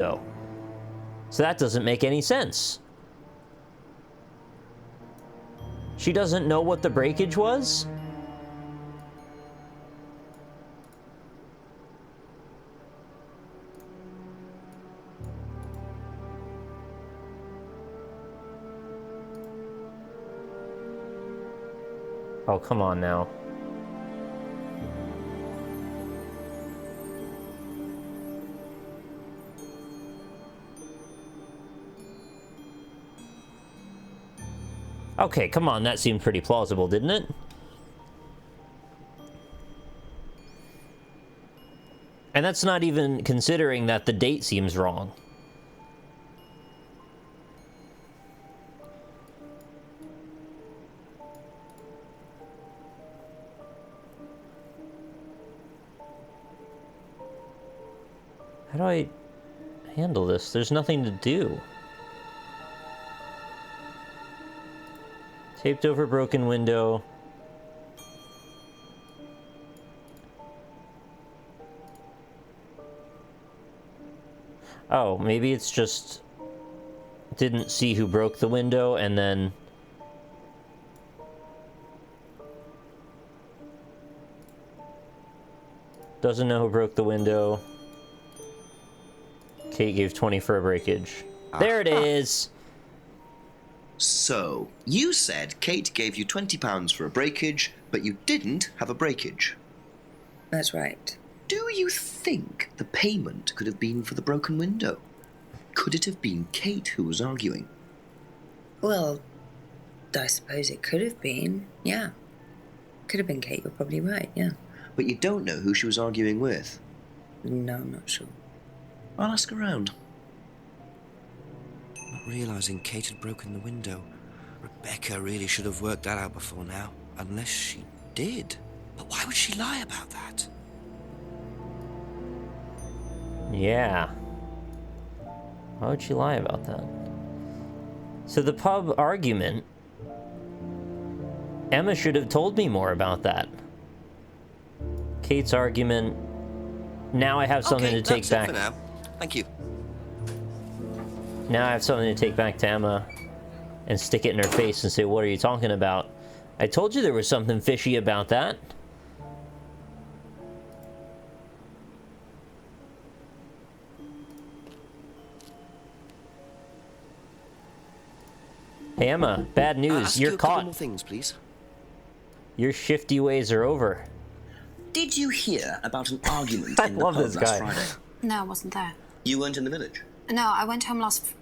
So that doesn't make any sense. She doesn't know what the breakage was? Oh, come on now. Okay, come on, that seemed pretty plausible, didn't it? And that's not even considering that the date seems wrong. How do I handle this? There's nothing to do. Taped over broken window. Oh, maybe it's just didn't see who broke the window and then doesn't know who broke the window. Kate gave 20 for a breakage. There it is. So, you said Kate gave you £20 for a breakage, but you didn't have a breakage. That's right. Do you think the payment could have been for the broken window? Could it have been Kate who was arguing? Well, I suppose it could have been, yeah. Could have been Kate, you're probably right, yeah. But you don't know who she was arguing with? No, I'm not sure. I'll ask around. Not realising Kate had broken the window. Rebecca really should have worked that out before now. Unless she did. But why would she lie about that? Yeah. Why would she lie about that? So the pub argument, Emma should have told me more about that. Kate's argument, now I have something to take back. Okay, that's it for now. Thank you. Now I have something to take back to Emma and stick it in her face and say, what are you talking about? I told you there was something fishy about that. Hey Emma, bad news. You're caught. More things, please. Your shifty ways are over. Did you hear about an argument I in the love pub this last guy. Friday? No, I wasn't there. You weren't in the village? No, I went home last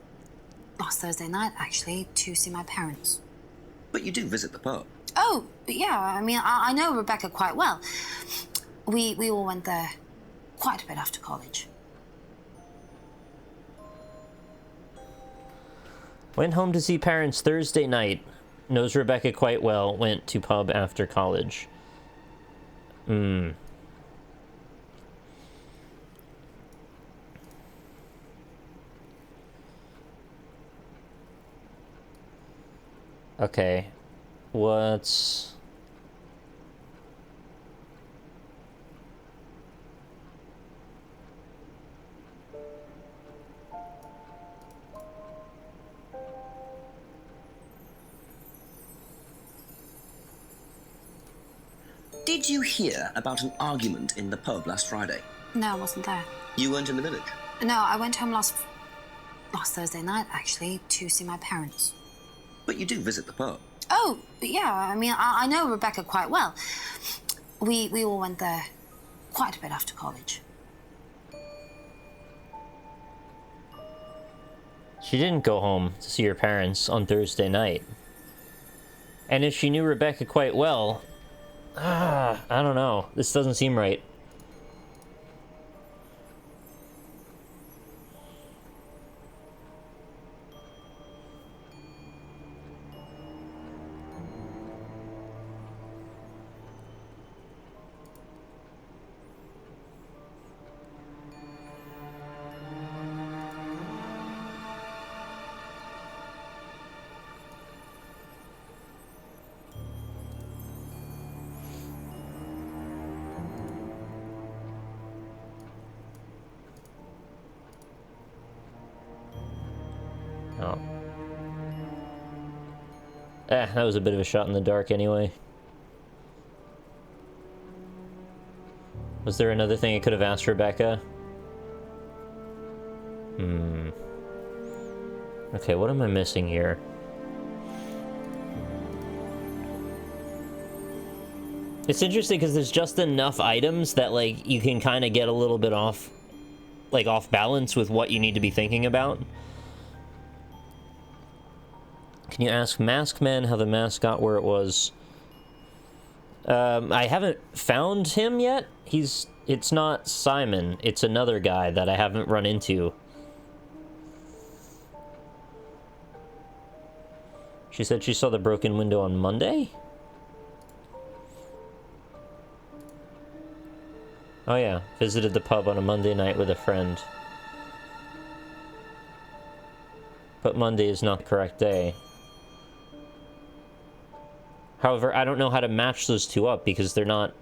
Thursday night, actually, to see my parents. But you do visit the pub. Oh, yeah, I mean, I know Rebecca quite well. We all went there quite a bit after college. Went home to see parents Thursday night. Knows Rebecca quite well. Went to pub after college. Okay. What's... Did you hear about an argument in the pub last Friday? No, I wasn't there. You weren't in the village? No, I went home last Thursday night, actually, to see my parents. But you do visit the pub. Oh, yeah, I mean, I know Rebecca quite well. We all went there quite a bit after college. She didn't go home to see her parents on Thursday night. And if she knew Rebecca quite well... I don't know. This doesn't seem right. Oh. That was a bit of a shot in the dark anyway. Was there another thing I could have asked Rebecca? Okay, what am I missing here? It's interesting because there's just enough items that, like, you can kind of get a little bit off, like, off balance with what you need to be thinking about. Can you ask Masked Man how the mask got where it was? I haven't found him yet. It's not Simon. It's another guy that I haven't run into. She said she saw the broken window on Monday? Oh yeah, visited the pub on a Monday night with a friend. But Monday is not the correct day. However, I don't know how to match those two up because they're not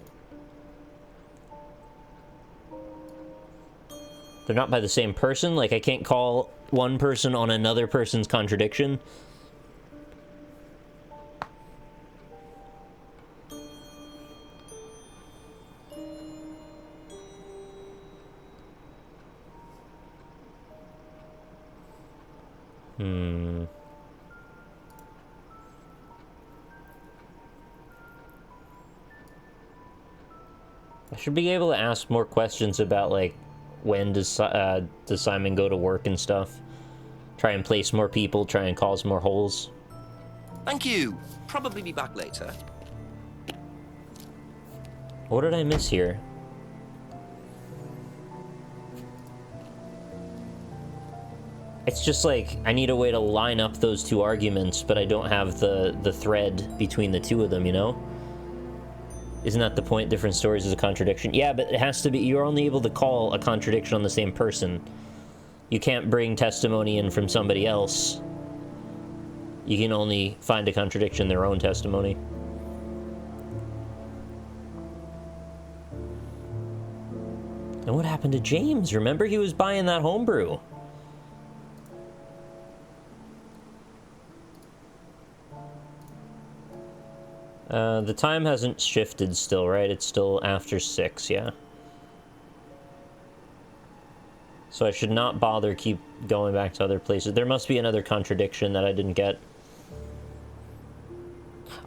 by the same person. Like, I can't call one person on another person's contradiction. I should be able to ask more questions about, like, when does Simon go to work and stuff. Try and place more people, try and cause more holes. Thank you. Probably be back later. What did I miss here? It's just like, I need a way to line up those two arguments, but I don't have the thread between the two of them, you know? Isn't that the point? Different stories is a contradiction. Yeah, but it has to be, you're only able to call a contradiction on the same person. You can't bring testimony in from somebody else. You can only find a contradiction in their own testimony. And what happened to James? Remember, he was buying that homebrew. The time hasn't shifted still, right? It's still after 6, yeah. So I should not bother keep going back to other places. There must be another contradiction that I didn't get.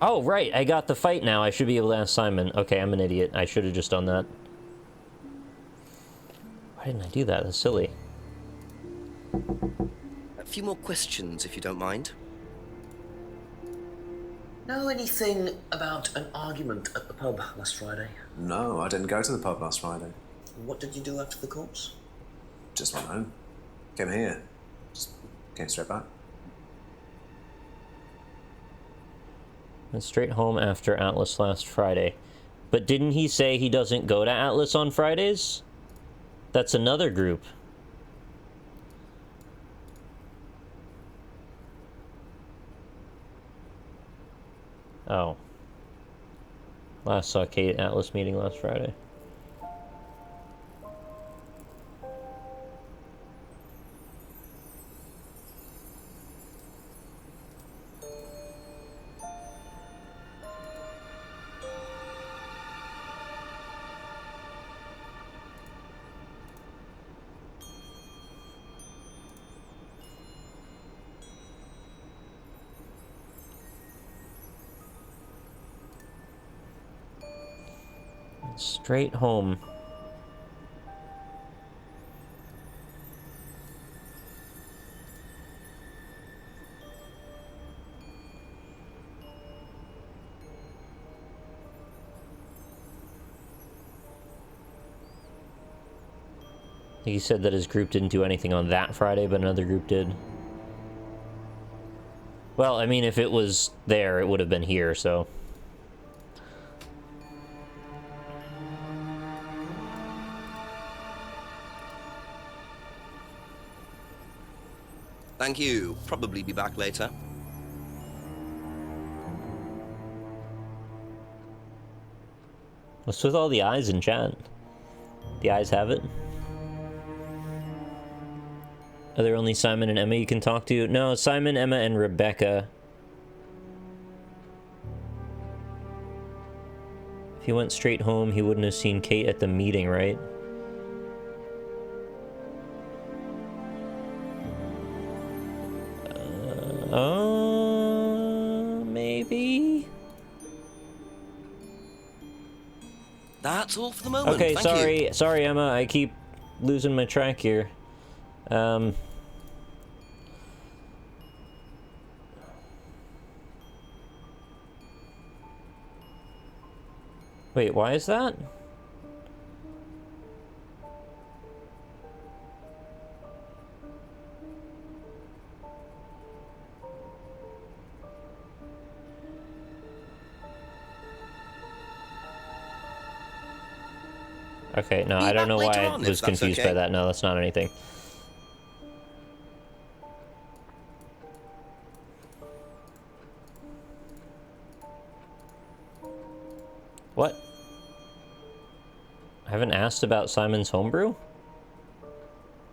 Oh, right, I got the fight now. I should be able to ask Simon. Okay, I'm an idiot. I should have just done that. Why didn't I do that? That's silly. A few more questions, if you don't mind. Know anything about an argument at the pub last Friday? No, I didn't go to the pub last Friday. What did you do after the corpse? Just went home. Came here. Just came straight back. Went straight home after Atlas last Friday. But didn't he say he doesn't go to Atlas on Fridays? That's another group. Oh. Last saw Kate at Atlas meeting last Friday. Straight home. He said that his group didn't do anything on that Friday, but another group did. Well, I mean, if it was there, it would have been here, so... Thank you. Probably be back later. What's with all the eyes in chat? The eyes have it? Are there only Simon and Emma you can talk to? No, Simon, Emma, and Rebecca. If he went straight home, he wouldn't have seen Kate at the meeting, right? Maybe? That's all for the moment. Okay, Thank you. sorry, Emma. I keep losing my track here. Wait, why is that? Okay, no, I don't know why I was confused by that. No, that's not anything. What? I haven't asked about Simon's homebrew?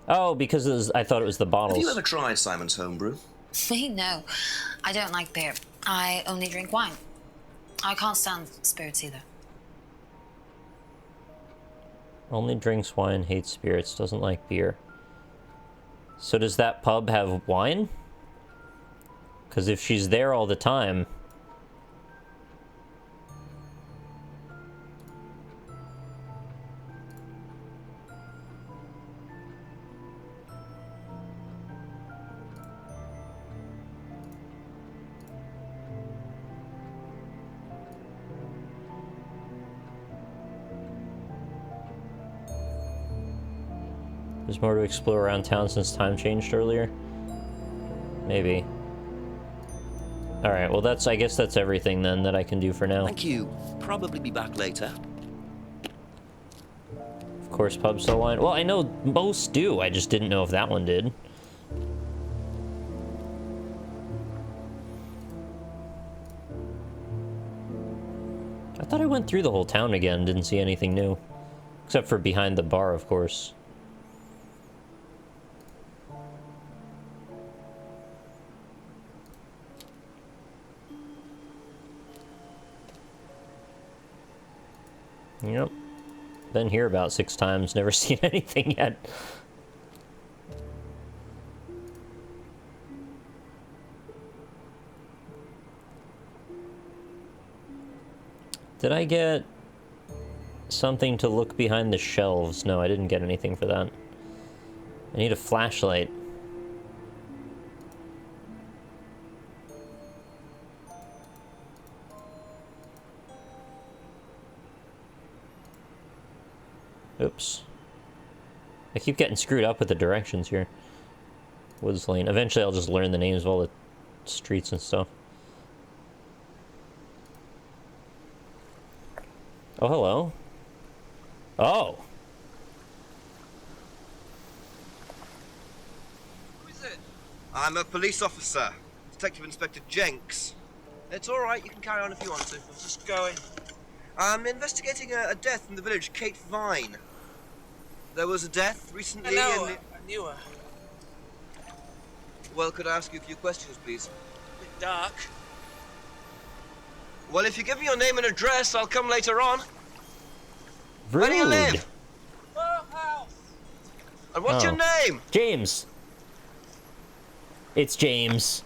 Oh, because it was, I thought it was the bottles. Have you ever tried Simon's homebrew? Me? No. I don't like beer. I only drink wine. I can't stand spirits either. Only drinks wine, hates spirits, doesn't like beer. So does that pub have wine? Because if she's there all the time... There's more to explore around town since time changed earlier? Maybe. Alright, well that's, I guess that's everything then that I can do for now. Thank you. Probably be back later. Of course, pubs sell wine. Well, I know most do, I just didn't know if that one did. I thought I went through the whole town again, didn't see anything new. Except for behind the bar, of course. Yep. Been here about 6 times, never seen anything yet. Did I get something to look behind the shelves? No, I didn't get anything for that. I need a flashlight. Oops. I keep getting screwed up with the directions here. Woods Lane. Eventually I'll just learn the names of all the streets and stuff. Oh, hello. Oh! Who is it? I'm a police officer. Detective Inspector Jenks. It's alright, you can carry on if you want to. I'm just going. I'm investigating a death in the village, Kate Vine. There was a death recently Hello, I knew her. Well, could I ask you a few questions, please? A bit dark. Well, if you give me your name and address, I'll come later on. Rude. Where do you live? House. And what's your name? James. It's James.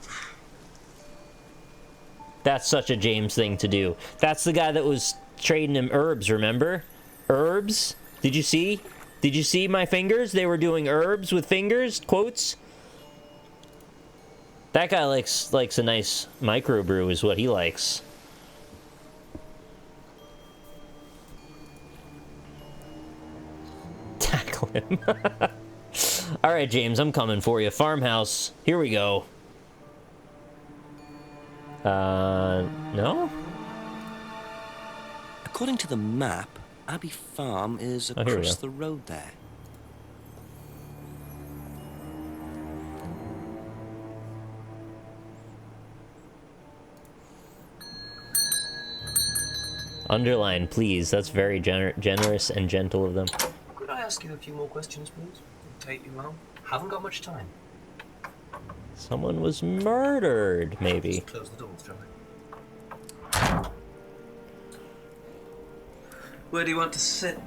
That's such a James thing to do. That's the guy that was trading him herbs, remember? Herbs? Did you see? Did you see my fingers? They were doing herbs with fingers, quotes. That guy likes a nice microbrew is what he likes. Tackle him. All right, James, I'm coming for you. Farmhouse. Here we go. No? According to the map, Abbey Farm is here we across go. the road there. Underline, please. That's very generous and gentle of them. Could I ask you a few more questions, please? Take you long. Haven't got much time. Someone was murdered, maybe. Close the doors, shall we? Where do you want to sit?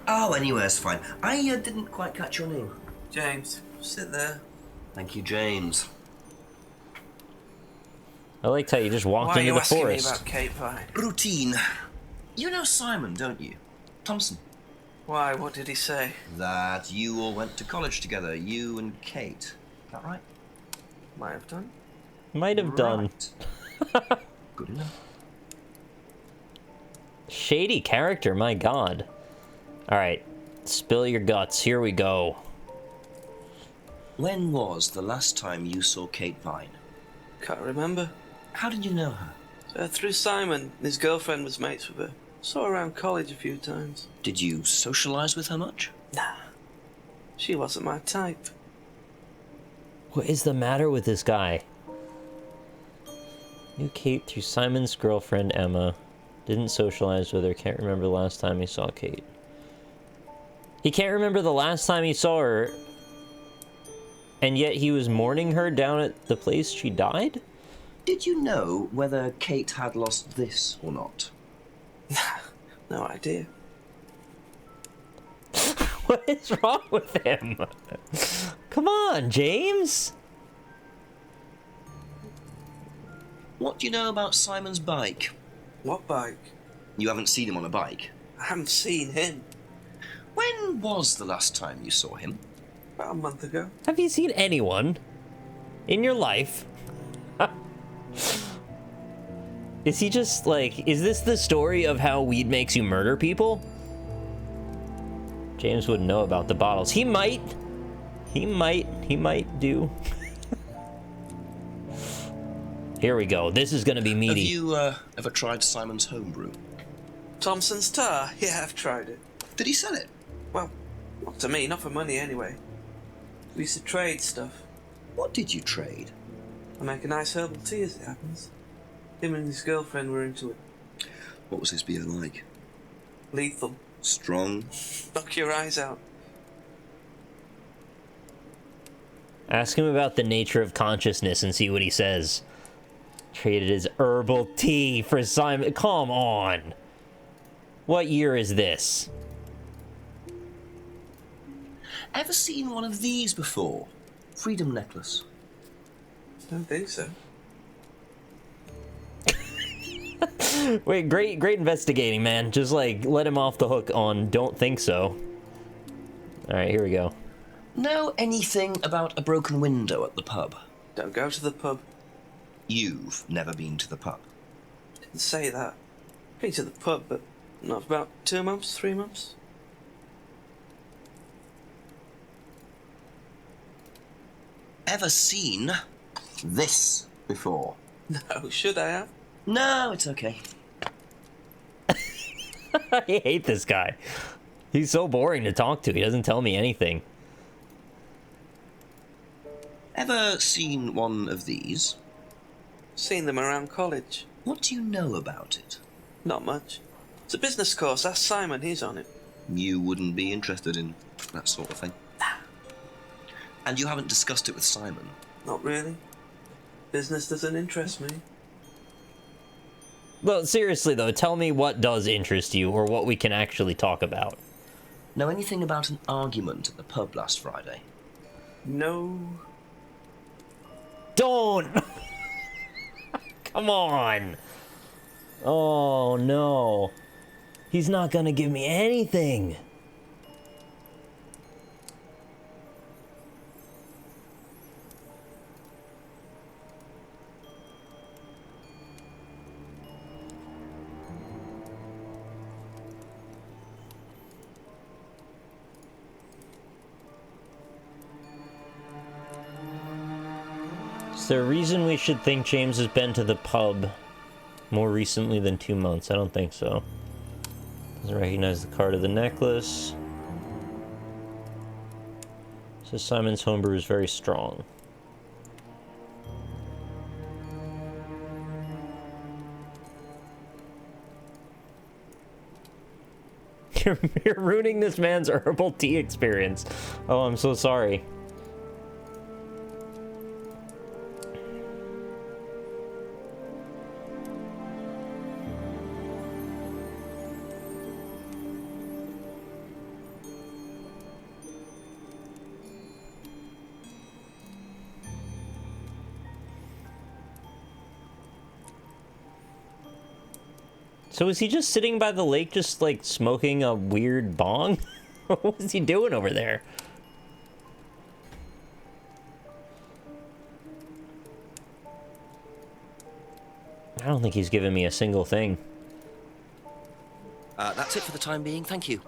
Oh, anywhere's fine. I didn't quite catch your name. James, sit there. Thank you, James. I liked how you just walked Why are into you the asking forest. me about Kate Vine? Routine. You know Simon, don't you? Thompson. Why, what did he say? That you all went to college together, you and Kate. Is that right? Might have done. Might have done. Right. Good enough. Shady character, my god. Alright, spill your guts. Here we go. When was the last time you saw Kate Vine? Can't remember. How did you know her? Through Simon. His girlfriend was mates with her. Saw her around college a few times. Did you socialise with her much? Nah. She wasn't my type. What is the matter with this guy? Knew Kate through Simon's girlfriend, Emma. Didn't socialize with her. Can't remember the last time he saw Kate. He can't remember the last time he saw her. And yet he was mourning her down at the place she died? Did you know whether Kate had lost this or not? No idea. What is wrong with him? Come on, James! What do you know about Simon's bike? What bike? You haven't seen him on a bike. I haven't seen him. When was the last time you saw him? About a month ago. Have you seen anyone in your life? Is he just like, is this the story of how weed makes you murder people? James wouldn't know about the bottles. He might do. Here we go. This is gonna be meaty. Have you ever tried Simon's homebrew? Thompson's tar? Yeah, I've tried it. Did he sell it? Well, not to me, not for money anyway. We used to trade stuff. What did you trade? I make a nice herbal tea as it happens. Him and his girlfriend were into it. What was his beer like? Lethal. Strong? Knock your eyes out. Ask him about the nature of consciousness and see what he says. Traded his herbal tea for Simon. Come on. What year is this? Ever seen one of these before? Freedom necklace. Don't think so. Wait, great investigating, man. Just like let him off the hook on don't think so. All right, here we go. Know anything about a broken window at the pub? Don't go to the pub. You've never been to the pub. Didn't say that. Been to the pub, but not for about 2 months, 3 months. Ever seen this before? No, should I have? No, it's okay. I hate this guy. He's so boring to talk to. He doesn't tell me anything. Ever seen one of these? Seen them around college. What do you know about it? Not much. It's a business course. Ask Simon. He's on it. You wouldn't be interested in that sort of thing. And you haven't discussed it with Simon? Not really. Business doesn't interest me. Well, seriously though, tell me what does interest you or what we can actually talk about. Know anything about an argument at the pub last Friday? No. Don't! Come on! Oh no. He's not gonna give me anything. Is there a reason we should think James has been to the pub more recently than 2 months? I don't think so. Doesn't recognize the card of the necklace. Says Simon's homebrew is very strong. You're ruining this man's herbal tea experience. Oh, I'm so sorry. So is he just sitting by the lake, just like smoking a weird bong? What is he doing over there? I don't think he's giving me a single thing. That's it for the time being, thank you.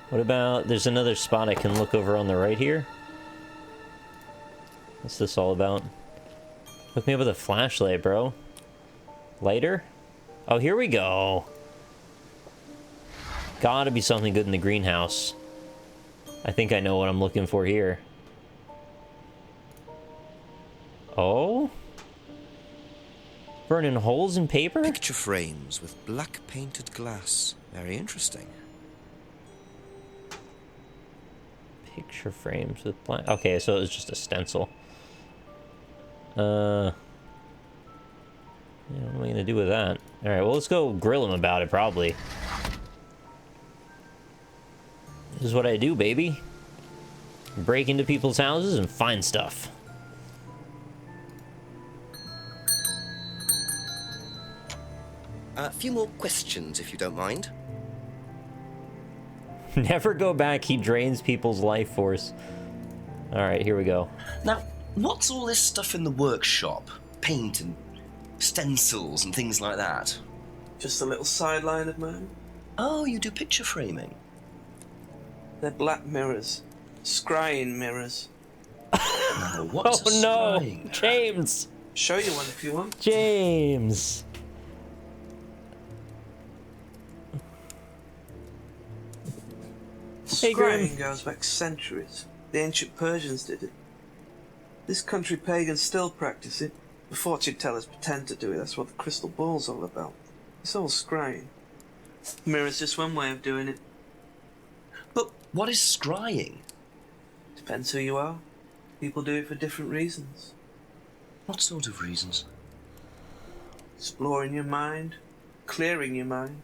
What about, there's another spot I can look over on the right here? What's this all about? Hook me up with a flashlight, bro. Lighter? Oh, here we go. Gotta be something good in the greenhouse. I think I know what I'm looking for here. Oh? Burning holes in paper? Picture frames with black painted glass. Very interesting. Picture frames with black... Okay, so it was just a stencil. Yeah, what am I gonna do with that? Alright, well, let's go grill him about it, probably. This is what I do, baby. Break into people's houses and find stuff. A few more questions, if you don't mind. Never go back, he drains people's life force. Alright, here we go. Now, what's all this stuff in the workshop? Paint and stencils and things like that? Just a little sideline of mine. Oh, you do picture framing. They're black mirrors. Scrying mirrors. Now, what's Oh no! scrying? James! Show you one if you want. James! Hey, Grim. Scrying goes back centuries. The ancient Persians did it. This country pagans still practice it. The fortune tellers pretend to do it. That's what the crystal ball's all about. It's all scrying. Mirror's just one way of doing it. But what is scrying? Depends who you are. People do it for different reasons. What sort of reasons? Exploring your mind, clearing your mind,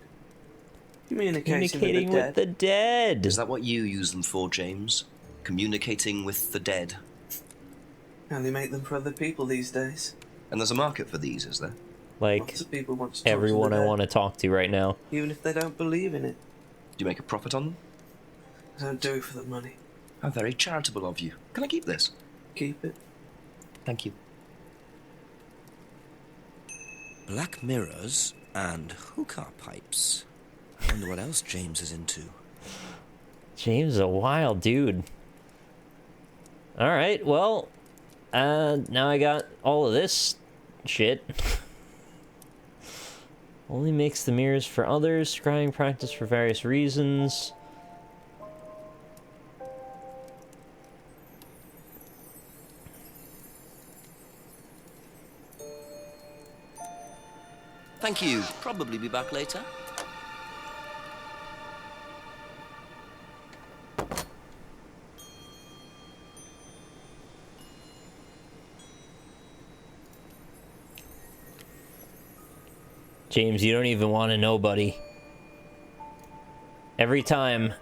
communicating Communicating with with the dead! Is that what you use them for, James? Communicating with the dead? Only make them for other people these days. And there's a market for these, is there? Like, Lots of people want to talk everyone to the I dead, want to talk to right now. even if they don't believe in it. Do you make a profit on them? I don't do it for the money. How very charitable of you. Can I keep this? Keep it. Thank you. Black mirrors and hookah pipes. I wonder what else James is into. James is a wild dude. Alright, well, now I got all of this shit. Only makes the mirrors for others, scrying practice for various reasons. Thank you. Probably be back later. James, you don't even want to know, buddy. Every time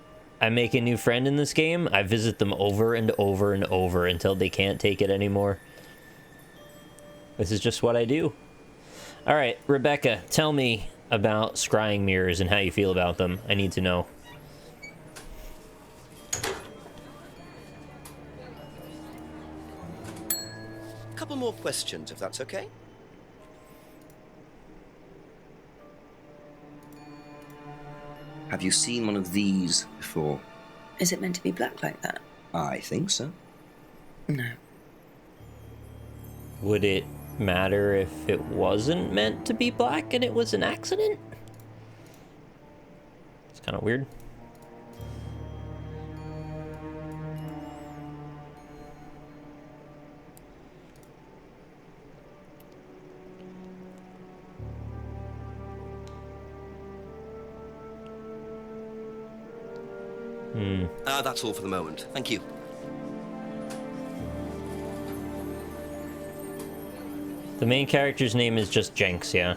I make a new friend in this game, I visit them over and over and over until they can't take it anymore. This is just what I do. Alright, Rebecca, tell me about scrying mirrors and how you feel about them. I need to know. Couple more questions, if that's okay. Have you seen one of these before? Is it meant to be black like that? I think so. No. Would it matter if it wasn't meant to be black and it was an accident? It's kind of weird. That's all for the moment. Thank you. The main character's name is just Jenks, yeah.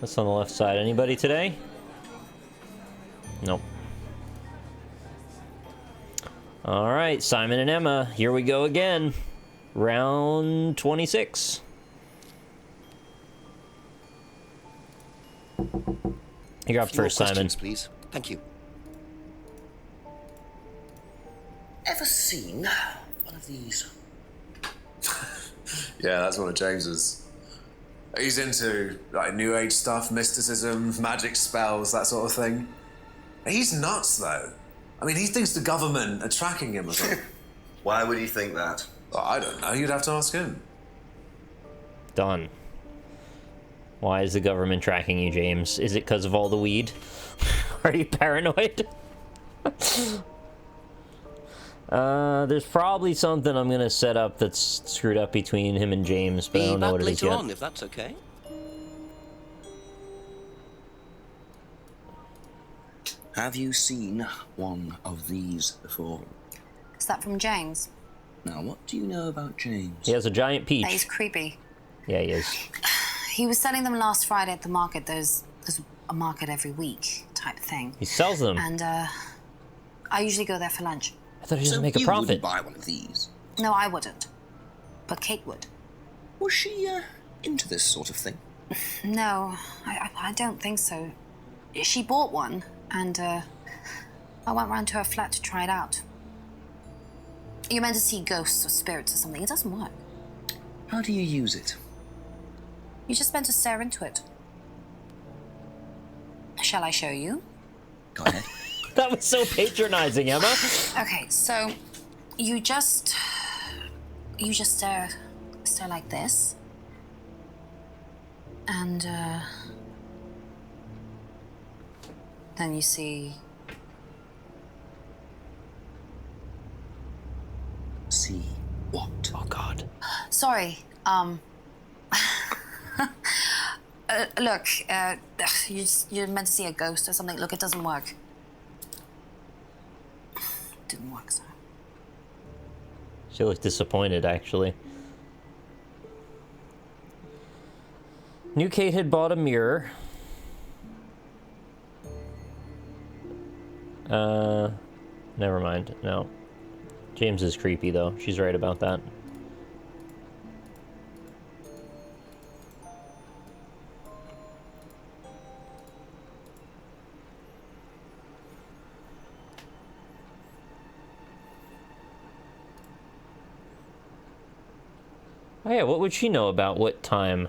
That's on the left side. Anybody today? Nope. Alright, Simon and Emma, here we go again. Round 26. You're up Few more first, Simon. questions, please. Thank you. Ever seen one of these? Yeah, that's one of James's. He's into like New Age stuff, mysticism, magic spells, that sort of thing. He's nuts, though. I mean, he thinks the government are tracking him or something. Why would you think that? Well, I don't know. You'd have to ask him. Done. Why is the government tracking you, James? Is it because of all the weed? Are you paranoid? There's probably something I'm gonna set up that's screwed up between him and James, but I don't know what it is later yet. on, if that's okay. Have you seen one of these before? Is that from James? Now, what do you know about James? He has a giant peach. That he's creepy. Yeah, he is. He was selling them last Friday at the market. There's a market every week type thing. He sells them. And I usually go there for lunch. I thought he doesn't So make a you profit. wouldn't buy one of these? No, I wouldn't. But Kate would. Was she into this sort of thing? No, I don't think so. She bought one, and I went round to her flat to try it out. You're meant to see ghosts or spirits or something. It doesn't work. How do you use it? You're just meant to stare into it. Shall I show you? Go ahead. That was so patronizing, Emma. Okay, so you just stare like this, and then you see. See what? Oh God. Sorry. Look, you're meant to see a ghost or something. Look, it doesn't work. Didn't work, so. She looked disappointed, actually. Knew Kate had bought a mirror. Never mind. No. James is creepy, though. She's right about that. Oh yeah, what would she know about what time?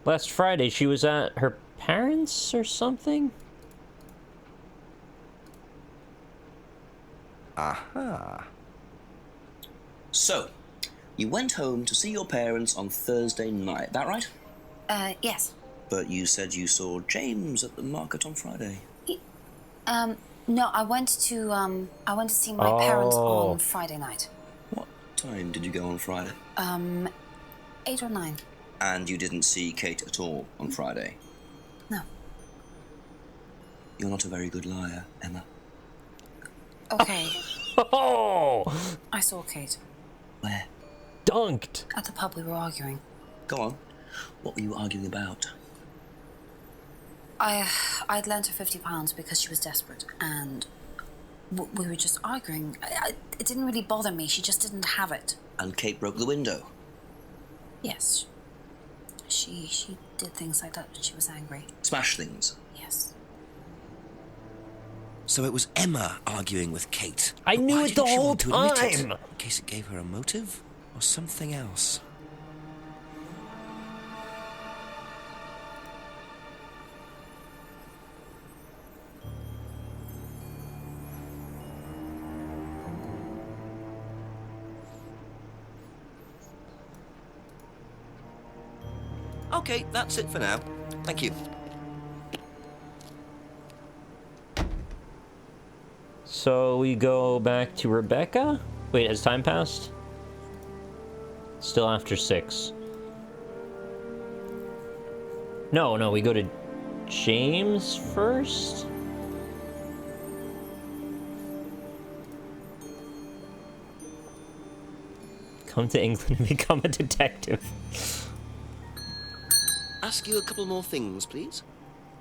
Last Friday she was at her parents' or something? Aha. So, you went home to see your parents on Thursday night, that right? Yes. But you said you saw James at the market on Friday. No, I went to see my parents on Friday night. What time did you go on Friday? 8 or 9. And you didn't see Kate at all on Friday? No. You're not a very good liar, Emma. Okay. Oh! I saw Kate. Where? Dunked! At the pub we were arguing. Go on. What were you arguing about? I'd lent her £50 because she was desperate, and we were just arguing. It didn't really bother me. She just didn't have it. And Kate broke the window? Yes. She did things like that when she was angry. Smash things? Yes. So it was Emma arguing with Kate. I But knew why it the didn't she whole want to admit it? time. In case it gave her a motive? Or something else? Okay, that's it for now. Thank you. So we go back to Rebecca? Wait, has time passed? Still after 6. No, we go to James first? Come to England and become a detective. Ask you a couple more things, please.